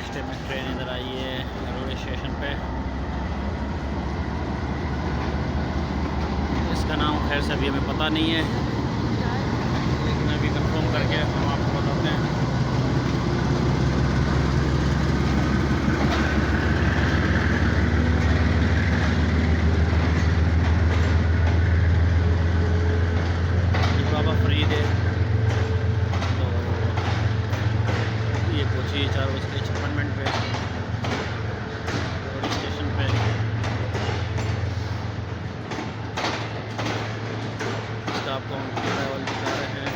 इस टाइम में ट्रेन इधर आई है रेलवे स्टेशन पे। इसका नाम खैर से अभी हमें पता नहीं है, लेकिन अभी कंफर्म करके हम आपको बताते हैं। बाबा फरीद है, तो ये पहुँची 4:56 पे रेलवे स्टेशन पे। इसका आपको हम ट्रैवल दिखा रहे हैं।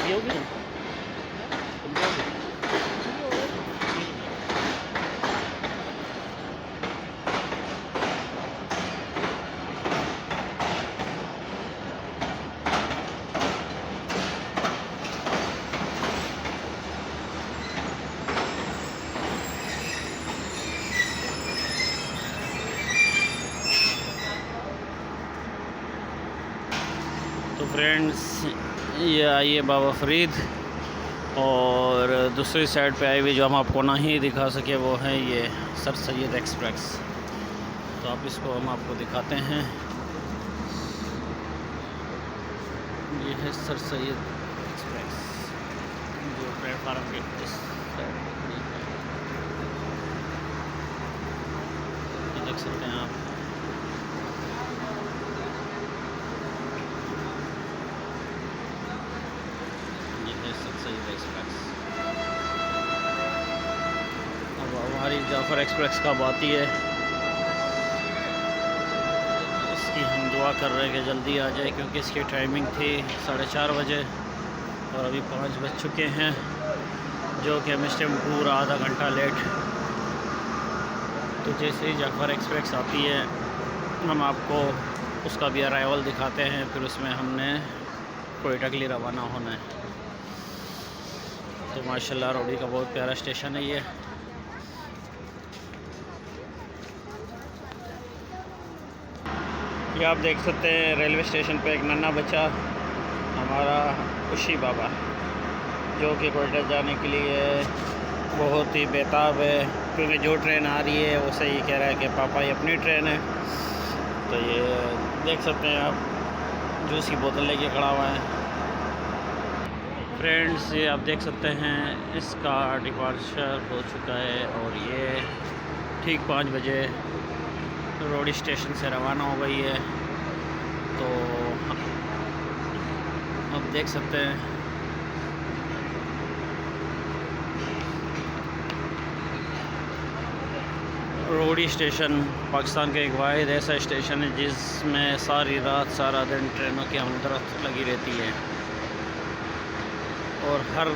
ये होगी ना? तो फ्रेंड्स, ये आई है बाबा फरीद, और दूसरी साइड पे आई हुई जो हम आपको नहीं दिखा सके वो है ये सर सैयद एक्सप्रेस। तो आप इसको हम आपको दिखाते हैं। ये है सर सैयद एक्सप्रेस जो प्लेटफार्म के इस साइड देख सकते हैं आप। अब हमारी जाफ़र एक्सप्रेस कब आती है, इसकी हम दुआ कर रहे हैं कि जल्दी आ जाए, क्योंकि इसकी टाइमिंग थी 4:30 बजे और अभी 5 बज चुके हैं, जो कि हम इस टाइम पूरा आधा घंटा लेट। तो जैसे ही जाफ़र एक्सप्रेस आती है हम आपको उसका भी अराइवल दिखाते हैं, फिर उसमें हमने कोयटा के लिए रवाना होना है। तो माशाल्लाह रोडी का बहुत प्यारा स्टेशन है ये। आप देख सकते हैं रेलवे स्टेशन पे एक नन्हा बच्चा हमारा खुशी बाबा, जो कि कोयटा जाने के लिए बहुत ही बेताब है, क्योंकि जो ट्रेन आ रही है वो सही कह रहा है कि पापा ये अपनी ट्रेन है। तो ये देख सकते हैं आप, जूस की बोतल लेके खड़ा हुआ है। फ्रेंड्स, ये आप देख सकते हैं इसका डिपार्चर हो चुका है और ये ठीक 5 बजे रोडी स्टेशन से रवाना हो गई है। तो आप देख सकते हैं रोडी स्टेशन पाकिस्तान का एक वाहिद ऐसा स्टेशन है जिसमें सारी रात सारा दिन ट्रेनों की हमदरफ्त लगी रहती है, और हर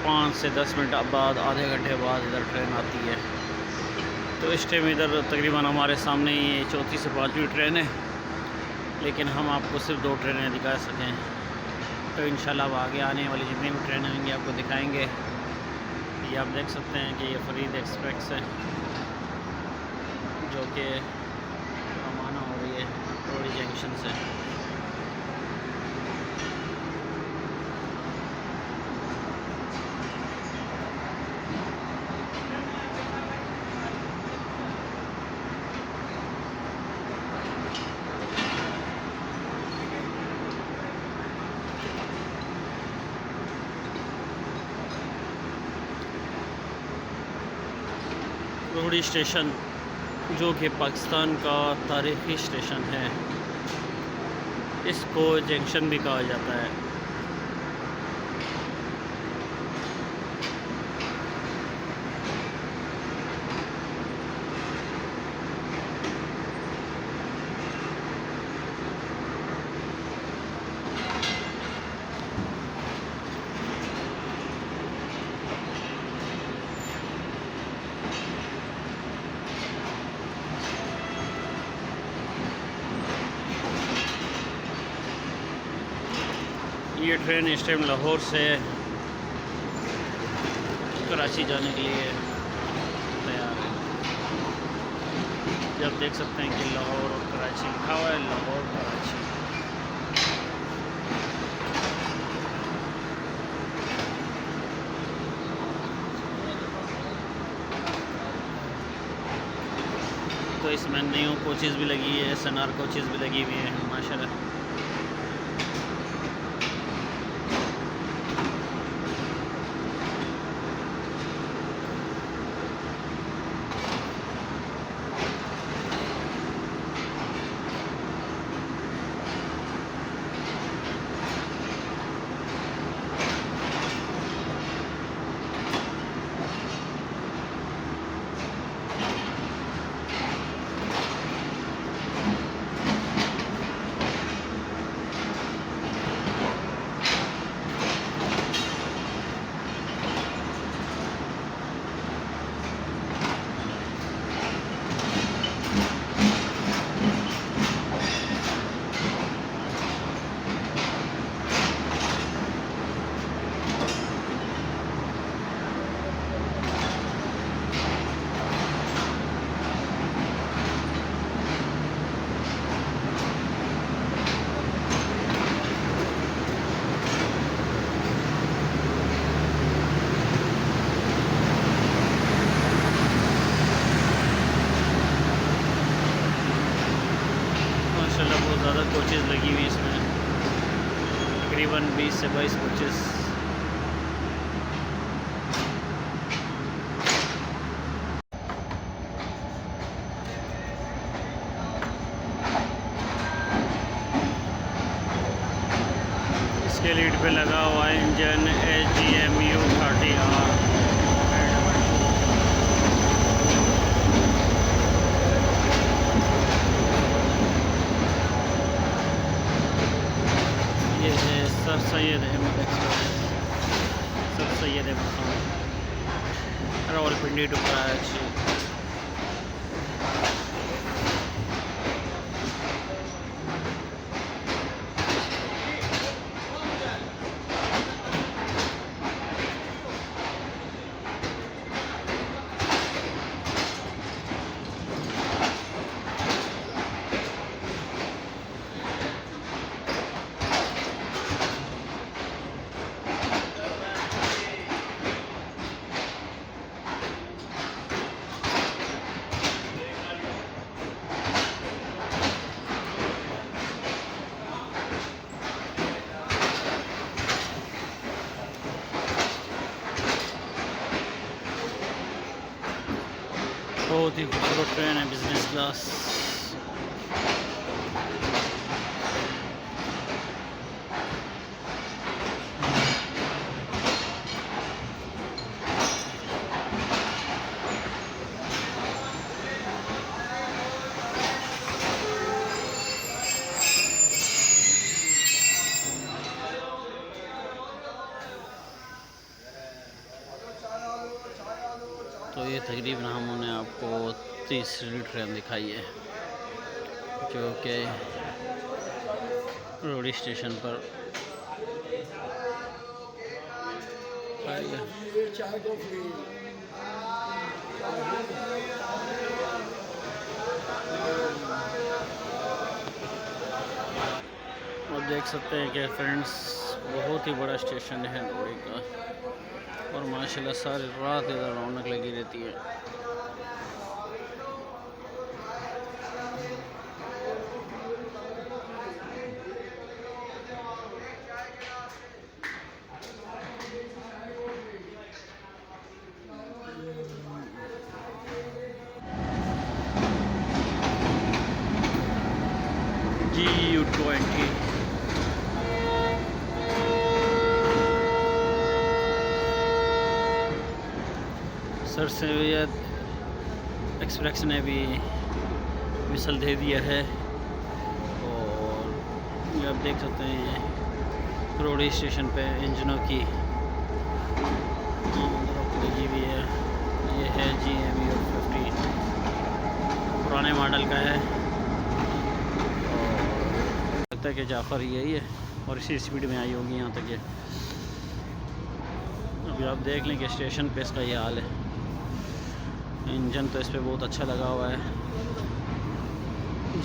5 से 10 मिनट बाद, आधे घंटे बाद इधर ट्रेन आती है। तो इस टाइम इधर तकरीबन हमारे सामने ये 4थी से 5वीं ट्रेन है, लेकिन हम आपको सिर्फ 2 ट्रेनें दिखा सकें। तो इंशाल्लाह अब आगे आने वाली जितनी भी ट्रेनें होंगी आपको दिखाएंगे। ये आप देख सकते हैं कि ये फरीद एक्सप्रेस है जो कि रवाना हो रही है रोडी जंक्शन से। रोडी स्टेशन जो कि पाकिस्तान का तारीख़ी स्टेशन है, इसको जंक्शन भी कहा जाता है। ये ट्रेन इस टाइम लाहौर से कराची जाने के लिए तैयार है। जब देख सकते हैं कि लाहौर और कराची लिखा हुआ है, लाहौर कराची। तो इसमें न्यू कोचेज़ भी लगी है, SNR कोचेज़ भी लगी हुई हैं माशाल्लाह। माशाल्लाह बहुत ज़्यादा कोचेज़ लगी हुई इसमें, तकरीबन 20 से 22 कोचेज़। इसके लीड पे लगा हुआ है इंजन HGMU 30R। ये है sir Syed Ahmed express, sir Syed Ahmed Khan, Rawalpindi to Karachi. बहुत ही खूबसूरत ट्रेन है, बिजनेस क्लास। तो ये तकरीबन हमने आपको तीसरी ट्रेन दिखाई है, जो कि रोडी स्टेशन पर आएगा। आप देख सकते हैं कि फ्रेंड्स बहुत ही बड़ा स्टेशन है रोडी का, और माशाल्लाह सारी रात इधर रौनक लगी रहती है। GU20 सर सैयद एक्सप्रेस ने भी विसल दे दिया है, और ये आप देख सकते हैं रोडी स्टेशन पे इंजनों की लगी हुई है। ये है GMU 50, पुराने मॉडल का है, और लगता है कि जाफर यही है। और इसी स्पीड में आई होगी यहाँ तक ये। अभी आप देख लें कि स्टेशन पे इसका ये हाल है। इंजन तो इस पर बहुत अच्छा लगा हुआ है।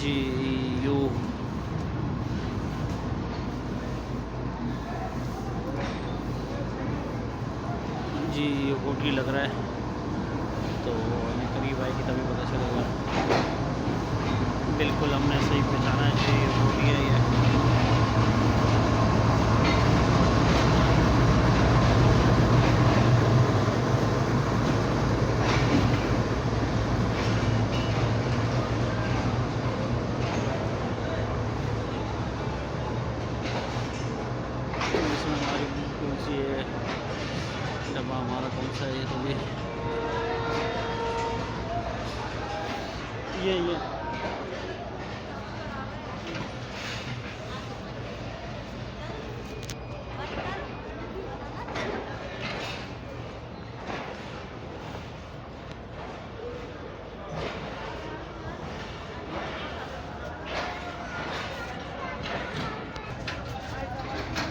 जी यू जी होटली लग रहा है, तो हमें करीब आएगी तभी पता चलेगा। बिल्कुल हमने सही पहचाना है कि ये होटली है ये। इसमें हमारी कौन सी है डब्बा, हमारा कौन सा है ये, तो ये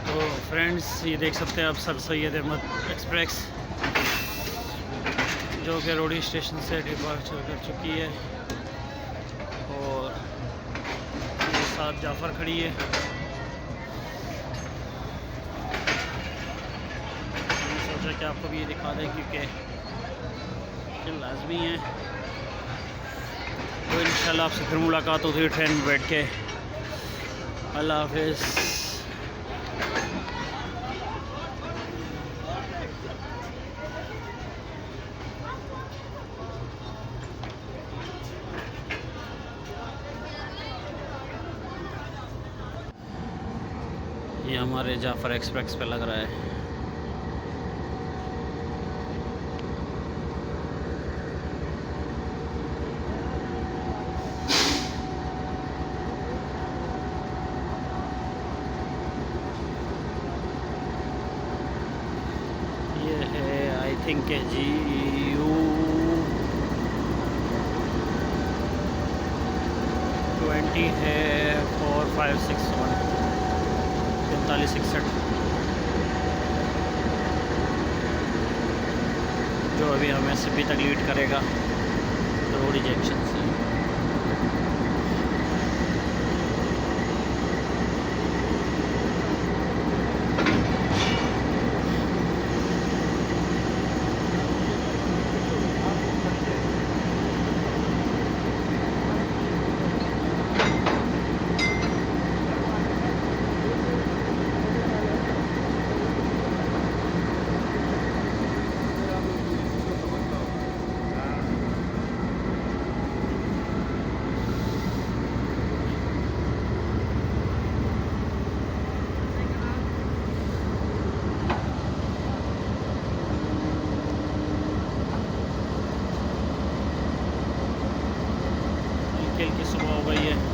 तो फ्रेंड्स ये देख सकते हैं आप सर सैयद अहमद एक्सप्रेस जो कि रोडी स्टेशन से डिपार्चर कर चुकी है, और ये साथ जाफ़र खड़ी है। मैंने सोचा कि आपको भी ये दिखा दें क्योंकि ये लाजमी है। तो इंशाल्लाह आपसे फिर मुलाकात होती है ट्रेन में बैठ के। अल्लाह हाफ़िज़। ये हमारे जाफ़र एक्सप्रेस पे लग रहा है। ये है आई थिंक जी यू 20 है 4561 4561, जो अभी हमें सिपी तक लीड करेगा रोड जंक्शन से। कल की सुबह हो गई है।